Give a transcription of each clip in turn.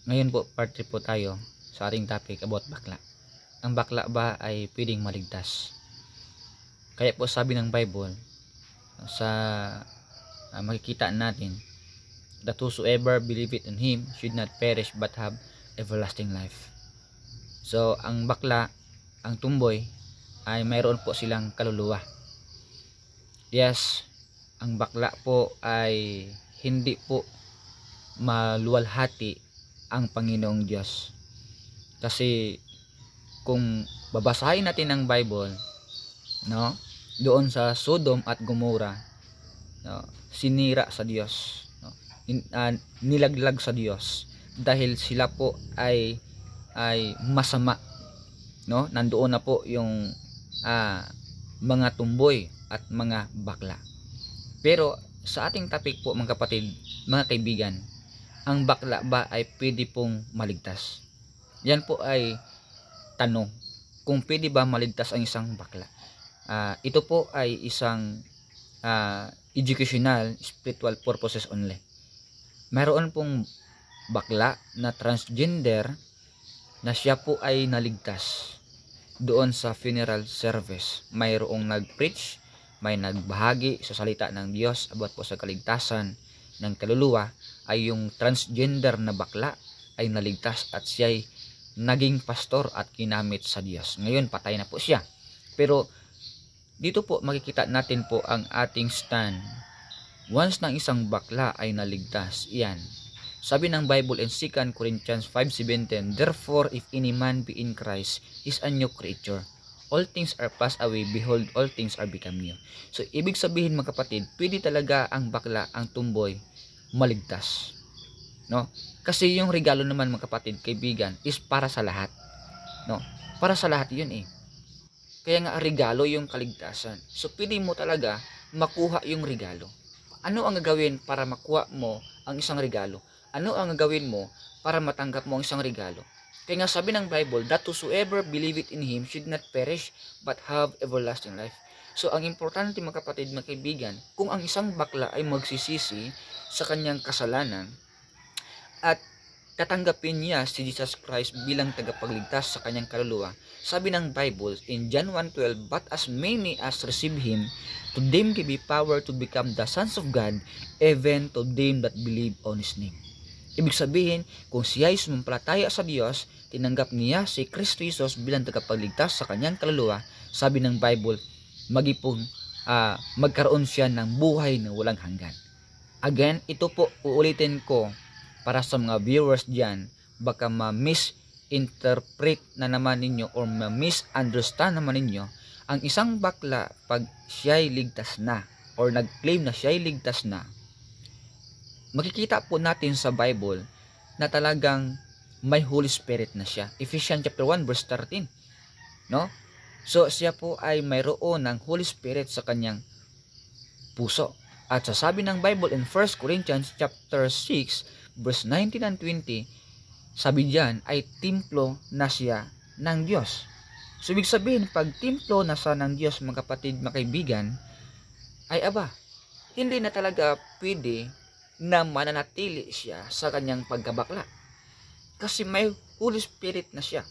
Ngayon po, part 3 po tayo sa ating topic about bakla. Ang bakla ba ay pwedeng maligtas? Kaya po sabi ng Bible sa makikita natin that whosoever believeth in Him should not perish but have everlasting life. So ang bakla, ang tumboy ay mayroon po silang kaluluwa. Yes, ang bakla po ay hindi po maluwalhati ang Panginoong Diyos. Kasi kung babasahin natin ang Bible, no, doon sa Sodom at Gomorrah, no, sinira sa Diyos, no, nilaglag sa Diyos dahil sila po ay masama, no. Nandoon na po yung mga tumboy at mga bakla. Pero sa ating topic po mga kapatid, mga kaibigan, ang bakla ba ay pwede pong maligtas? Yan po ay tanong, kung pwede ba maligtas ang isang bakla. Ito po ay isang educational, spiritual purposes only. Mayroon pong bakla na transgender na siya po ay naligtas doon sa funeral service. Mayroong nag-preach, may nagbahagi sa salita ng Diyos about po sa kaligtasan ng kaluluwa, ay yung transgender na bakla ay naligtas at siya ay naging pastor at kinamit sa Diyos. Ngayon patay na po siya. Pero dito po makikita natin po ang ating stand. Once ng isang bakla ay naligtas, iyan. Sabi ng Bible in 2 Corinthians 5:17, therefore if any man be in Christ, is a new creature. All things are passed away, behold, all things are become new. So ibig sabihin mga kapatid, pwede talaga ang bakla, ang tumboy, maligtas, no? Kasi yung regalo naman mga kapatid, kaibigan, is para sa lahat, no? Para sa lahat yun eh. Kaya nga regalo yung kaligtasan. So pwede mo talaga makuha yung regalo. Ano ang gagawin para makuha mo ang isang regalo? Ano ang gagawin mo para matanggap mo ang isang regalo? Kaya nga sabi ng Bible, that whosoever believeth in Him should not perish but have everlasting life. So ang importante mga kapatid, mga kaibigan, kung ang isang bakla ay magsisisi sa kanyang kasalanan at tatanggapin niya si Jesus Christ bilang tagapagligtas sa kanyang kaluluwa, sabi ng Bible in John 1:12, but as many as receive Him, to them give He power to become the sons of God, even to them that believe on His name. Ibig sabihin, kung siya ay sumampalataya sa Diyos, tinanggap niya si Kristo Jesus bilang tagapagligtas sa kanyang kaluluwa, sabi ng Bible, magkaroon siya ng buhay na walang hanggan. Again, ito po uulitin ko para sa mga viewers diyan, baka ma-misinterpret na naman ninyo or ma-misunderstand naman ninyo, ang isang bakla pag siya ay ligtas na or nag-claim na siya ay ligtas na, makikita po natin sa Bible na talagang may Holy Spirit na siya. Ephesians chapter 1 verse 13, no? So siya po ay mayroon ng Holy Spirit sa kanyang puso. At sasabi ng Bible in 1 Corinthians chapter 6 verse 19 and 20, sabi diyan ay templo na siya ng Diyos. So ibig sabihin, pag templo na siya ng Diyos mga kapatid, mga kaibigan, ay hindi na talaga pwede na mananatili siya sa kanyang pagkabakla. Kasi may Holy Spirit na siya.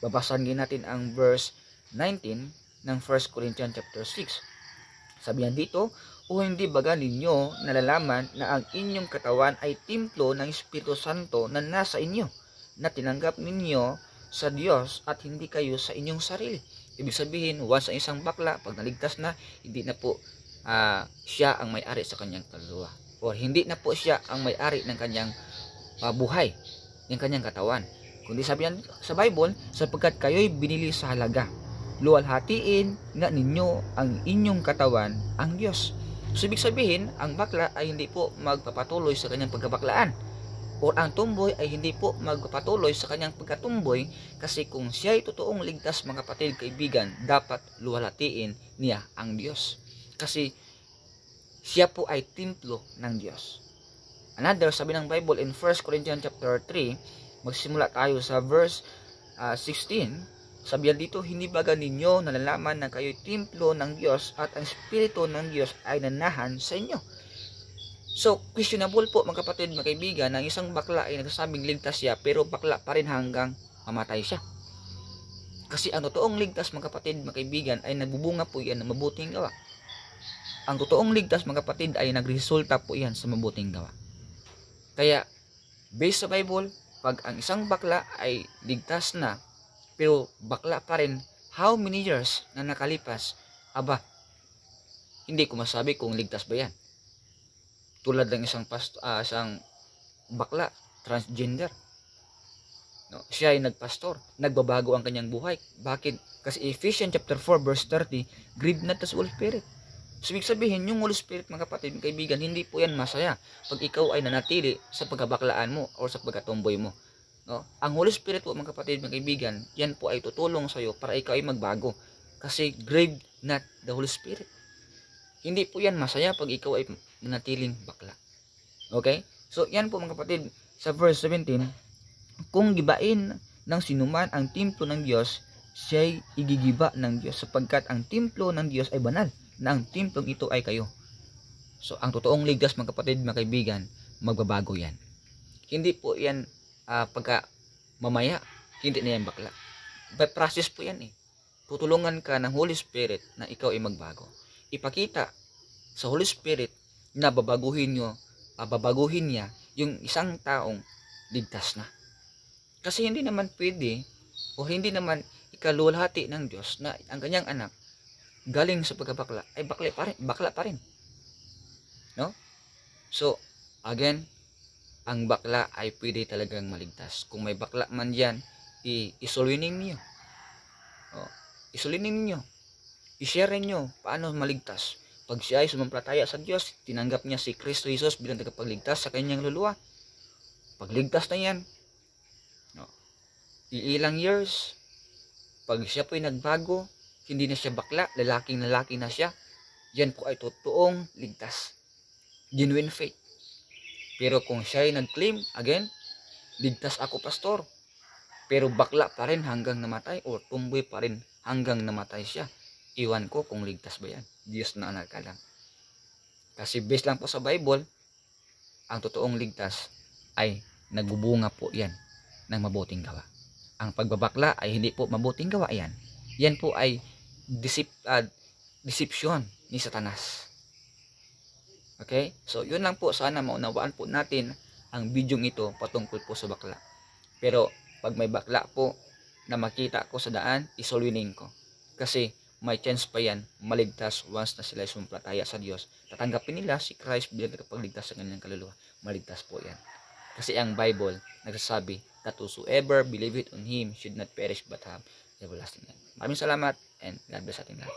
Babasahin natin ang verse 19 ng 1 Corinthians chapter 6. Sabi dito, o hindi baga ninyo nalalaman na ang inyong katawan ay templo ng Espiritu Santo na nasa inyo, na tinanggap ninyo sa Diyos at hindi kayo sa inyong sarili. Ibig sabihin, once ang isang bakla, pag naligtas na, hindi na po siya ang may-ari sa kanyang kaluluwa. O hindi na po siya ang may-ari ng kanyang buhay, ng kanyang katawan. Kundi sabi yan sa Bible, sapagkat kayo'y binili sa halaga, luwalhatiin nga ninyo ang inyong katawan ang Diyos. So ibig sabihin, ang bakla ay hindi po magpapatuloy sa kanyang pagkabaklaan, o ang tumboy ay hindi po magpapatuloy sa kanyang pagkatumboy, kasi kung siya ay totoong ligtas mga kapatid, kaibigan, dapat luwalhatiin niya ang Diyos. Kasi siya po ay templo ng Diyos. Another, sabi ng Bible in 1 Corinthians chapter 3, magsimula tayo sa verse 16. Sabi dito, hindi baga ninyo nalalaman na kayo'y templo ng Diyos at ang Espiritu ng Diyos ay nanahan sa inyo. So, questionable po mga kapatid, mga kaibigan, ng isang bakla ay nagsasabing ligtas siya pero bakla pa rin hanggang mamatay siya. Kasi ang totoong ligtas mga kapatid, mga kaibigan, ay nagbubunga po yan ng mabuting gawa. Ang totoong ligtas mga kapatid ay nagresulta po yan sa mabuting gawa. Kaya, based sa Bible, pag ang isang bakla ay ligtas na, pero bakla pa rin, how many years na nakalipas, aba, hindi ko masabi kung ligtas ba yan. Tulad ng isang bakla, transgender. No, siya ay nagpastor, nagbabago ang kanyang buhay. Bakit? Kasi Ephesians chapter 4 verse 30, grieve not the Holy Spirit. So, ibig sabihin, yung Holy Spirit, mga kapatid, kaibigan, hindi po yan masaya pag ikaw ay nanatili sa pagkabaklaan mo o sa pagkatomboy mo. No? Ang Holy Spirit po, mga kapatid, mga kaibigan, yan po ay tutulong sa iyo para ikaw ay magbago. Kasi grieve not the Holy Spirit. Hindi po yan masaya pag ikaw ay nanatiling bakla. Okay? So, yan po mga kapatid, sa verse 17, kung gibain ng sinuman ang templo ng Diyos, siya'y igigiba ng Diyos sapagkat ang templo ng Diyos ay banal, na ang templong ito ay kayo. So, ang totoong ligtas mga kapatid, mga kaibigan, magbabago yan. Hindi po yan pagka mamaya, hindi na yan bakla. But process po yan eh. Tutulungan ka ng Holy Spirit na ikaw ay magbago. Ipakita sa Holy Spirit na babaguhin niya yung isang taong ligtas na. Kasi hindi naman pwede o hindi naman ikalulhati ng Diyos na ang kanyang anak galing sa pagkabakla ay bakla pa rin. No? So, again, ang bakla ay pwede talagang maligtas. Kung may bakla man diyan, isulinin niyo. Isulinin niyo. I-share niyo paano maligtas. Pag siya ay sumampalataya sa Diyos, tinanggap niya si Kristo Jesus bilang tagapagligtas sa kanyang luluwa. Pagligtas na yan, ilang years, pag siya po ay nagbago, hindi na siya bakla, lalaking na siya, yan po ay totoong ligtas. Genuine faith. Pero kung siya ay nag-claim, again, ligtas ako pastor, pero bakla pa rin hanggang namatay o tumboy pa rin hanggang namatay siya, iwan ko kung ligtas ba yan. Diyos na nagkalang. Kasi based lang po sa Bible, ang totoong ligtas ay nagbubunga po yan ng mabuting gawa. Ang pagbabakla ay hindi po mabuting gawa yan. Yan po ay deception ni Satanas. Okay? So, yun lang po. Sana maunawaan po natin ang bidyong ito patungkol po sa bakla. Pero, pag may bakla po na makita ko sa daan, isolwinin ko. Kasi, may chance pa yan maligtas once na sila sumampalataya sa Diyos. Tatanggapin nila si Christ bilang tagapagligtas sa kanilang kaluluwa. Maligtas po yan. Kasi ang Bible nagsasabi that whosoever believeth on Him should not perish but have everlasting life. Maraming salamat and God bless ating lahat.